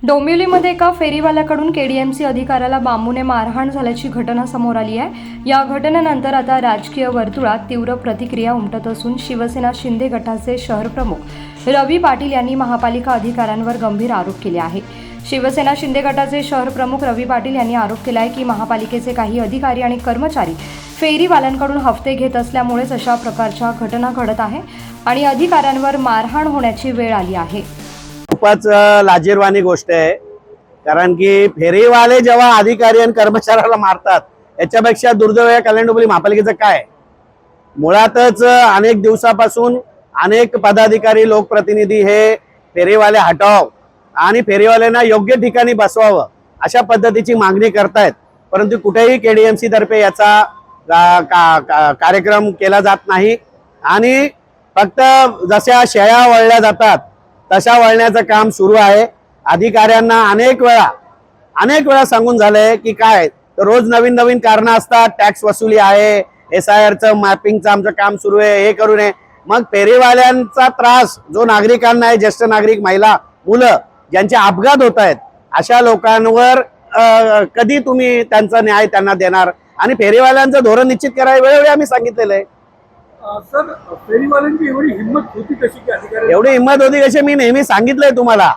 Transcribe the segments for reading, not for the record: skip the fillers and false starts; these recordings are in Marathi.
डोंबिवलीमध्ये एका फेरीवाल्याकडून केडीएमसी अधिकाऱ्याला बांबूने मारहाण झाल्याची घटना समोर आली आहे। या घटनेनंतर आता राजकीय वर्तुळात तीव्र प्रतिक्रिया उमटत असून शिवसेना शिंदे गटाचे शहर प्रमुख रवी पाटील यांनी महापालिका अधिकाऱ्यांवर गंभीर आरोप केले आहे। शिवसेना शिंदे गटाचे शहर प्रमुख रवी पाटील यांनी आरोप केला आहे की महापालिकेचे काही अधिकारी आणि कर्मचारी फेरीवाल्यांकडून हफ्ते घेत असल्यामुळेच अशा प्रकारच्या घटना घडत आहे आणि अधिकाऱ्यांवर मारहाण होण्याची वेळ आली आहे। खूपच लाजिरवाणी गोष्ट आहे, कारण की फेरीवाले जेव्हा अधिकारी आणि कर्मचाऱ्याला मारतात याच्यापेक्षा दुर्दैव या कल्याण डोंबिवली महापालिकेचं काय। मुळातच अनेक दिवसापासून अनेक पदाधिकारी लोकप्रतिनिधी हे फेरीवाले हटाव आणि फेरीवाल्यांना योग्य ठिकाणी बसवावं अशा पद्धतीची मागणी करतायत, परंतु कुठेही केडीएमसी तर्फे याचा कार्यक्रम केला जात नाही आणि फक्त जशा शेळ्या वळल्या जातात तशा वळण्याचं काम सुरू आहे। अधिकाऱ्यांना अनेक वेळा सांगून झालंय की काय तर रोज नवीन नवीन कारणं असतात, टॅक्स वसुली आहे, SIRचं मॅपिंगचं आमचं काम सुरू आहे, हे करू नये। मग फेरीवाल्यांचा त्रास जो नागरिकांना आहे, ज्येष्ठ नागरिक, महिला, मुलं ज्यांचे अपघात होत आहेत अशा लोकांवर कधी तुम्ही त्यांचा न्याय त्यांना देणार आणि फेरीवाल्यांचं धोरण निश्चित करायला वेळोवेळी आम्ही सांगितलेलं आहे। सर, फेरीवाल्यांची एवढी हिंमत होती कशी की अधिकारी एवढी हिंमत होती कशी मी नेहमी सांगितलंय तुम्हाला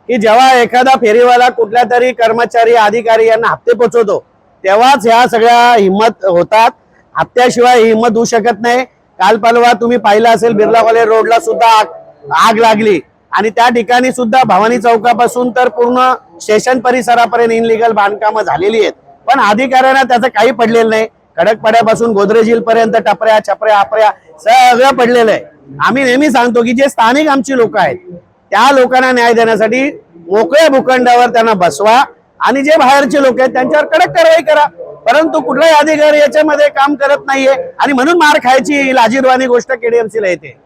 की जेव्हा एखादा फेरीवाला कुठल्या तरी कर्मचारी अधिकारी यांना हप्ते पोचवतो तेव्हाच ह्या सगळ्या हिंमत होतात, हप्त्याशिवाय ही हिंमत होऊ शकत नाही। काल परवा तुम्ही पाहिलं असेल बिर्ला कॉलेज रोडला सुद्धा आग लागली आणि त्या ठिकाणी सुद्धा भवानी चौकापासून तर पूर्ण स्टेशन परिसरापर्यंत इनलिगल बांधकामं झालेली आहेत, पण अधिकाऱ्यांना त्याचं काही पडलेलं नाही। खडकपाड्यापासून गोदरेज हिल पर्यंत टपऱ्या छपऱ्या आपऱ्या सगळं पडलेलं आहे। आम्ही नेहमी सांगतो की जे स्थानिक आमची लोक आहेत त्या लोकांना न्याय देण्यासाठी मोकळ्या भूखंडावर त्यांना बसवा आणि जे बाहेरचे लोक आहेत त्यांच्यावर कडक कारवाई करा, परंतु कुठलाही अधिकारी याच्यामध्ये काम करत नाहीये आणि म्हणून मार खायची लाजिरवाणी गोष्ट केडीएमसीला येते।